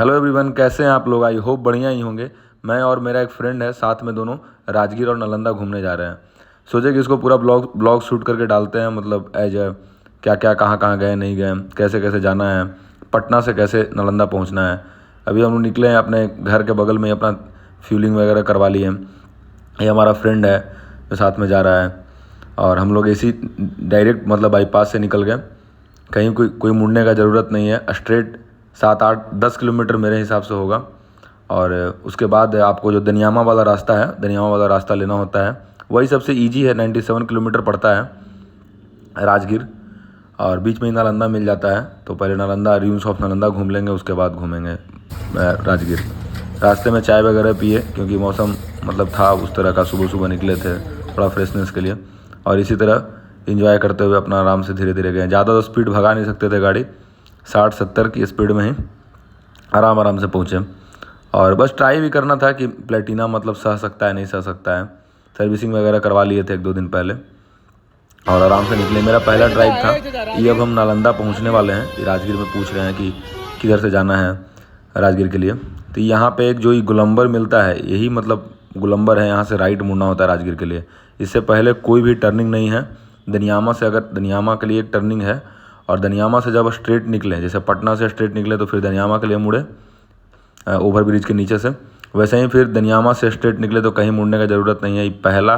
Hello everyone, कैसे हैं आप लोग। आई होप बढ़िया ही होंगे। मैं और मेरा एक फ्रेंड है, साथ में दोनों राजगीर और नालंदा घूमने जा रहे हैं। सोचे कि इसको पूरा ब्लॉग शूट करके डालते हैं, मतलब एज ए क्या क्या कहाँ कहाँ गए नहीं गए, कैसे कैसे जाना है, पटना से कैसे नालंदा पहुँचना है। अभी हम लोग निकले हैं, अपने घर के बगल में ही अपना फ्यूलिंग वगैरह करवा लिए हैं। ये हमारा फ्रेंड है जो साथ में जा रहा है, और हम लोग इसी डायरेक्ट मतलब बाईपास से निकल गए। कहीं कोई मुड़ने का ज़रूरत नहीं है। स्ट्रेट 7-8-10 किलोमीटर मेरे हिसाब से होगा। और उसके बाद आपको जो दनियामा वाला रास्ता है, दनियामा वाला रास्ता लेना होता है। वही सबसे इजी है। 97 किलोमीटर पड़ता है राजगीर, और बीच में ही नालंदा मिल जाता है। तो पहले नालंदा, रूइंस ऑफ नालंदा घूम लेंगे, उसके बाद घूमेंगे राजगीर। रास्ते में चाय वगैरह पिए, क्योंकि मौसम मतलब था उस तरह का, सुबह सुबह निकले थे थोड़ा फ्रेशनेस के लिए। और इसी तरह एंजॉय करते हुए अपना आराम से धीरे धीरे गए। ज़्यादा तो स्पीड भगा नहीं सकते थे गाड़ी, 60-70 की स्पीड में ही आराम से पहुँचे। और बस ट्राई भी करना था कि प्लेटिना मतलब सह सकता है नहीं सह सकता है। सर्विसिंग वगैरह करवा लिए थे 1-2 दिन पहले, और आराम से निकले। मेरा पहला ड्राइव था। ये अब हम नालंदा पहुंचने वाले हैं। ये राजगीर में पूछ रहे हैं कि किधर से जाना है राजगीर के लिए। तो यहाँ पे एक जो ये गोलंबर मिलता है, यही मतलब गोलंबर है। यहाँ से राइट मुड़ना होता है राजगीर के लिए। इससे पहले कोई भी टर्निंग नहीं है। दनियामा से, अगर दनियामा के लिए एक टर्निंग है, और दनियामा से जब स्ट्रेट निकले, जैसे पटना से स्ट्रेट निकले तो फिर दनियामा के लिए मुड़े ओवर ब्रिज के नीचे से, वैसे ही फिर दनियामा से स्ट्रेट निकले तो कहीं मुड़ने का ज़रूरत नहीं है। ये पहला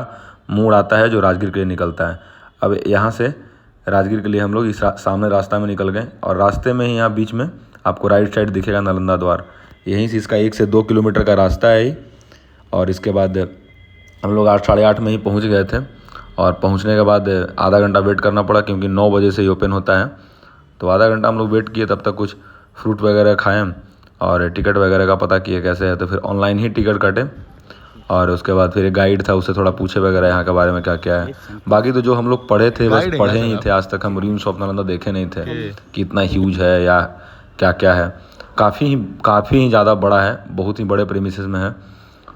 मोड़ आता है जो राजगीर के लिए निकलता है। अब यहाँ से राजगीर के लिए हम लोग इस सामने रास्ता में निकल गए, और रास्ते में ही यहाँ बीच में आपको राइट साइड दिखेगा नालंदा द्वार। यहीं से इसका 1 से 2 किलोमीटर का रास्ता है ये। और इसके बाद हम लोग 8, 8:30 में ही पहुँच गए थे। और पहुँचने के बाद आधा घंटा वेट करना पड़ा, क्योंकि 9 बजे से ही ओपन होता है। तो आधा घंटा हम लोग वेट किए, तब तक कुछ फ्रूट वगैरह खाएँ और टिकट वगैरह का पता किए कैसे है। तो फिर ऑनलाइन ही टिकट कटे, और उसके बाद फिर एक गाइड था, उससे थोड़ा पूछे वगैरह यहाँ के बारे में क्या क्या है। बाकी तो जो हम लोग पढ़े थे बस पढ़े ही थे, आज तक हम रूइंस ऑफ नालंदा देखे नहीं थे कि इतना ह्यूज है या क्या क्या है। काफ़ी ही ज़्यादा बड़ा है, बहुत ही बड़े प्रीमिसेस में है।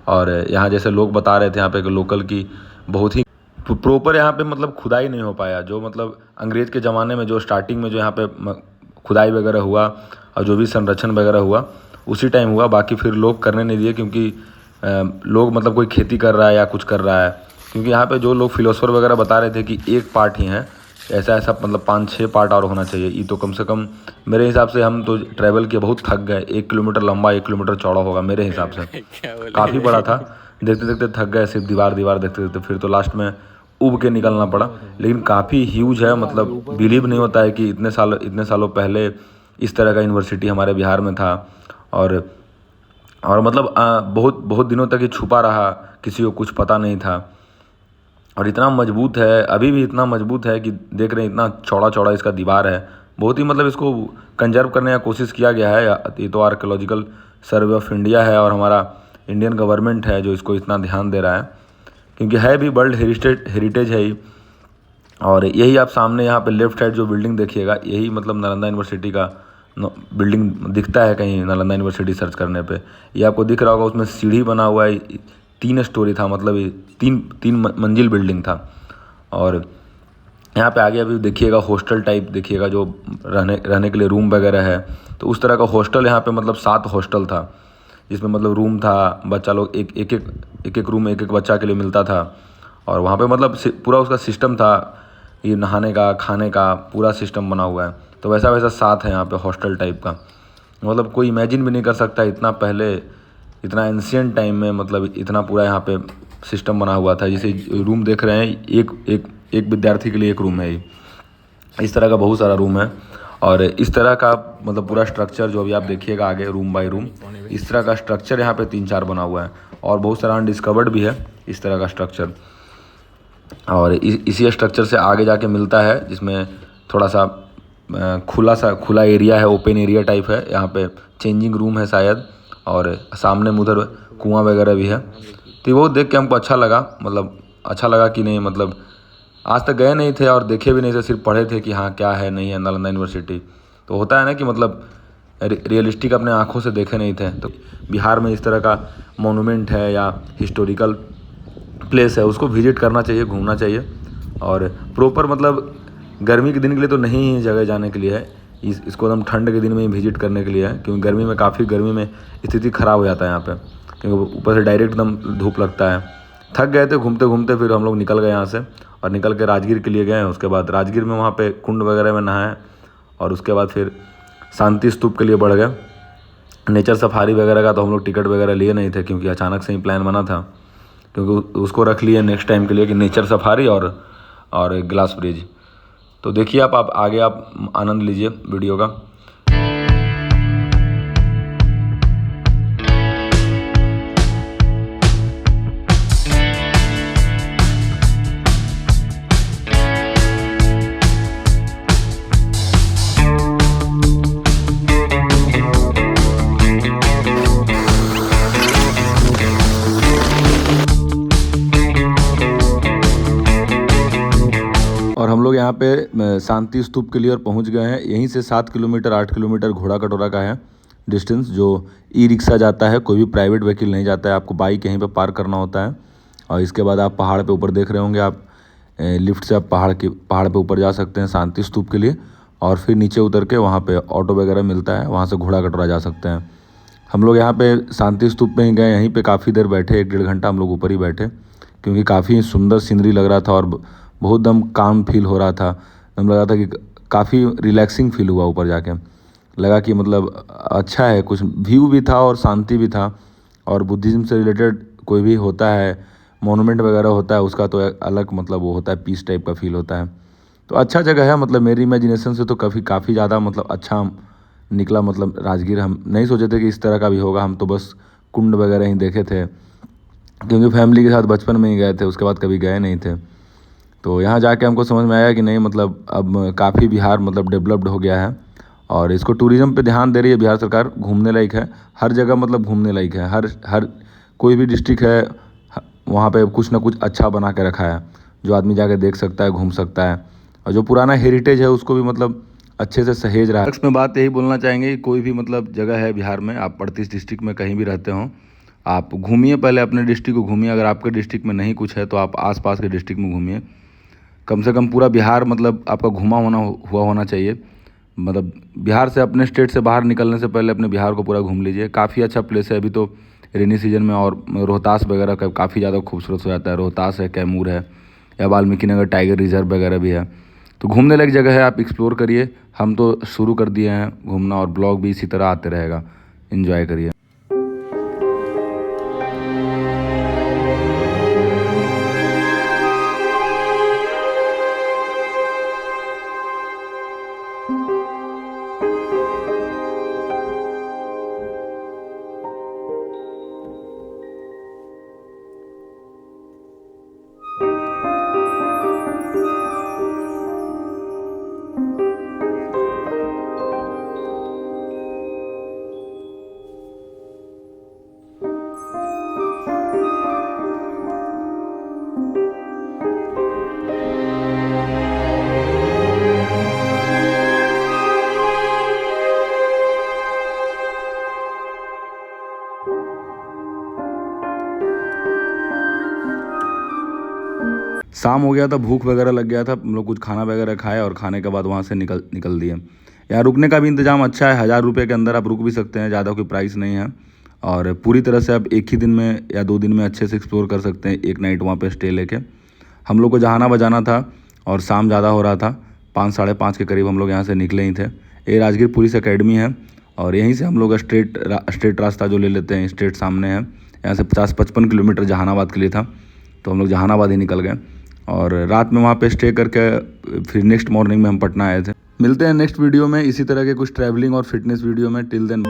और यहाँ जैसे लोग बता रहे थे, यहाँ पे एक लोकल की बहुत ही प्रॉपर यहाँ पे मतलब खुदाई नहीं हो पाया। जो मतलब अंग्रेज़ के ज़माने में जो स्टार्टिंग में जो यहाँ पे खुदाई वगैरह हुआ और जो भी संरक्षण वगैरह हुआ, उसी टाइम हुआ। बाकी फिर लोग करने नहीं दिए, क्योंकि लोग मतलब कोई खेती कर रहा है या कुछ कर रहा है। क्योंकि यहाँ पे जो लोग फिलोसोफर वगैरह बता रहे थे कि एक पार्ट ही है, ऐसा मतलब 5-6 पार्ट और होना चाहिए। ये तो कम से कम मेरे हिसाब से, हम तो ट्रैवल किए, बहुत थक गए। 1 किलोमीटर लंबा, 1 किलोमीटर चौड़ा होगा मेरे हिसाब से, काफ़ी बड़ा था। देखते देखते थक गए, सिर्फ दीवार देखते देखते। फिर तो लास्ट में उब के निकलना पड़ा। लेकिन काफ़ी ह्यूज है, मतलब बिलीव नहीं होता है कि इतने सालों पहले इस तरह का यूनिवर्सिटी हमारे बिहार में था। और मतलब बहुत दिनों तक ये छुपा रहा, किसी को कुछ पता नहीं था। और इतना मजबूत है, अभी भी इतना मजबूत है कि देख रहे हैं, इतना चौड़ा इसका दीवार है। बहुत ही मतलब इसको कंजर्व करने का कोशिश किया गया है। ये तो आर्कियोलॉजिकल सर्वे ऑफ इंडिया है, और हमारा इंडियन गवर्नमेंट है जो इसको इतना ध्यान दे रहा है, क्योंकि है भी वर्ल्ड हेरिटेज है ही। और यही आप सामने यहाँ पे लेफ्ट साइड जो बिल्डिंग देखिएगा, यही मतलब नालंदा यूनिवर्सिटी का बिल्डिंग दिखता है कहीं नालंदा यूनिवर्सिटी सर्च करने पे। ये आपको दिख रहा होगा, उसमें सीढ़ी बना हुआ है। 3 स्टोरी था, मतलब ये 3 मंजिल बिल्डिंग था। और यहाँ पे आगे अभी देखिएगा हॉस्टल टाइप देखिएगा, जो रहने के लिए रूम वगैरह है। तो उस तरह का हॉस्टल यहाँ पे मतलब 7 हॉस्टल था, जिसमें मतलब रूम था, बच्चा लोग एक रूम एक बच्चा के लिए मिलता था। और वहाँ पे मतलब पूरा उसका सिस्टम था, ये नहाने का, खाने का पूरा सिस्टम बना हुआ है। तो वैसा 7 है यहाँ पे हॉस्टल टाइप का। मतलब कोई इमेजिन भी नहीं कर सकता, इतना पहले, इतना एंशिएंट टाइम में मतलब इतना पूरा यहाँ पे सिस्टम बना हुआ था। जैसे रूम देख रहे हैं, एक विद्यार्थी के लिए एक रूम है ये। इस तरह का बहुत सारा रूम है। और इस तरह का मतलब पूरा स्ट्रक्चर जो अभी आप देखिएगा आगे, रूम बाय रूम, इस तरह का स्ट्रक्चर यहाँ पे 3-4 बना हुआ है। और बहुत सारा अनडिस्कवर्ड भी है इस तरह का स्ट्रक्चर। और इसी स्ट्रक्चर से आगे जाके मिलता है, जिसमें थोड़ा सा खुला एरिया है, ओपन एरिया टाइप है। यहाँ पे चेंजिंग रूम है शायद, और सामने उधर कुआं वगैरह भी है। तो वो देख के हमको अच्छा लगा, मतलब अच्छा लगा कि नहीं, मतलब आज तक गए नहीं थे और देखे भी नहीं थे, सिर्फ पढ़े थे कि हाँ क्या है नहीं है नालंदा यूनिवर्सिटी। तो होता है ना कि मतलब रियलिस्टिक अपने आँखों से देखे नहीं थे। तो बिहार में इस तरह का मोनूमेंट है या हिस्टोरिकल प्लेस है, उसको विजिट करना चाहिए, घूमना चाहिए। और प्रॉपर मतलब गर्मी के दिन के लिए तो नहीं ही जगह जाने के लिए है। इसको एकदम ठंड के दिन में ही विजिट करने के लिए है, क्योंकि गर्मी में स्थिति ख़राब हो जाता है यहाँ पे, क्योंकि ऊपर से डायरेक्ट एकदम धूप लगता है। थक गए थे घूमते घूमते, फिर हम लोग निकल गए यहाँ से और निकल के राजगीर के लिए गए। उसके बाद राजगीर में वहाँ पे कुंड वगैरह में नहाए और उसके बाद फिर शांति स्तूप के लिए बढ़ गए। नेचर सफारी वगैरह का तो हम लोग टिकट वगैरह लिए नहीं थे, क्योंकि अचानक से ही प्लान बना था, क्योंकि उसको रख लिए नेक्स्ट टाइम के लिए कि नेचर सफारी और ग्लास ब्रिज। तो देखिए आप आगे आप आनंद लीजिए वीडियो का। और हम लोग यहाँ पे शांति स्तूप के लिए और पहुँच गए हैं। यहीं से 7 किलोमीटर 8 किलोमीटर घोड़ा कटोरा का है डिस्टेंस, जो ई रिक्शा जाता है, कोई भी प्राइवेट व्हीकल नहीं जाता है। आपको बाइक यहीं पे पार्क करना होता है और इसके बाद आप पहाड़ पे ऊपर देख रहे होंगे, आप लिफ्ट से आप पहाड़ पे ऊपर जा सकते हैं शांति स्तूप के लिए, और फिर नीचे उतर के वहाँ पे ऑटो वगैरह मिलता है, वहाँ से घोड़ा कटोरा जा सकते हैं। हम लोग यहाँ पे शांति स्तूप पे ही गए, यहीं पे काफ़ी देर बैठे, 1-1.5 घंटा हम लोग ऊपर ही बैठे, क्योंकि काफ़ी सुंदर सीनरी लग रहा था और बहुत दम काम फील हो रहा था। हम लगा था कि काफ़ी रिलैक्सिंग फील हुआ ऊपर जाके, लगा कि मतलब अच्छा है, कुछ व्यू भी था और शांति भी था। और बुद्धिज़्म से रिलेटेड कोई भी होता है, मोनूमेंट वगैरह होता है, उसका तो अलग मतलब वो होता है, पीस टाइप का फील होता है। तो अच्छा जगह है, मतलब मेरी इमेजिनेशन से तो काफ़ी ज़्यादा मतलब अच्छा निकला। मतलब राजगीर हम नहीं सोचे थे कि इस तरह का भी होगा, हम तो बस कुंड वगैरह ही देखे थे, क्योंकि फैमिली के साथ बचपन में ही गए थे, उसके बाद कभी गए नहीं थे। तो यहाँ जाके हमको समझ में आया कि नहीं, मतलब अब काफ़ी बिहार मतलब डेवलप्ड हो गया है और इसको टूरिज़्म पे ध्यान दे रही है बिहार सरकार। घूमने लायक है हर जगह, मतलब घूमने लायक है। हर कोई भी डिस्ट्रिक्ट है वहाँ पे कुछ ना कुछ अच्छा बना के रखा है, जो आदमी जाके देख सकता है, घूम सकता है, और जो पुराना हेरिटेज है उसको भी मतलब अच्छे से सहेज रहा है। में बात यही बोलना चाहेंगे कि कोई भी मतलब जगह है बिहार में, आप 38 डिस्ट्रिक्ट में कहीं भी रहते हों, आप घूमिए, पहले अपने डिस्ट्रिक्ट को घूमिए। अगर आपके डिस्ट्रिक्ट में नहीं कुछ है तो आप आसपास के डिस्ट्रिक्ट में घूमिए। कम से कम पूरा बिहार मतलब आपका घुमा होना चाहिए। मतलब बिहार से, अपने स्टेट से बाहर निकलने से पहले अपने बिहार को पूरा घूम लीजिए। काफ़ी अच्छा प्लेस है। अभी तो रेनी सीजन में और रोहतास वगैरह का काफ़ी ज़्यादा खूबसूरत हो जाता है। रोहतास है, कैमूर है, या वाल्मीकि नगर टाइगर रिजर्व वगैरह भी है। तो घूमने लायक जगह है, आप एक्सप्लोर करिए। हम तो शुरू कर दिए हैं घूमना, और ब्लॉग भी इसी तरह आते रहेगा। एंजॉय करिए। शाम हो गया था, भूख वगैरह लग गया था, हम लोग कुछ खाना वगैरह खाए और खाने के बाद वहाँ से निकल दिए। यहाँ रुकने का भी इंतज़ाम अच्छा है, 1000 रुपये के अंदर आप रुक भी सकते हैं, ज़्यादा कोई प्राइस नहीं है। और पूरी तरह से आप एक ही दिन में या 2 दिन में अच्छे से एक्सप्लोर कर सकते हैं, एक नाइट वहाँ पे स्टे लेके। हम लोग को जहानाबाद जाना था और शाम ज़्यादा हो रहा था, 5 साढ़े 5 के करीब हम लोग यहाँ से निकले ही थे। ये राजगीर पुलिस अकेडमी है और यहीं से हम लोग स्ट्रेट रास्ता जो ले लेते हैं, स्ट्रेट सामने है। यहाँ से 50-55 किलोमीटर जहानाबाद के लिए था, तो हम लोग जहानाबाद ही निकल गए और रात में वहाँ पे स्टे करके फिर नेक्स्ट मॉर्निंग में हम पटना आए थे। मिलते हैं नेक्स्ट वीडियो में इसी तरह के कुछ ट्रैवलिंग और फिटनेस वीडियो में। Till then.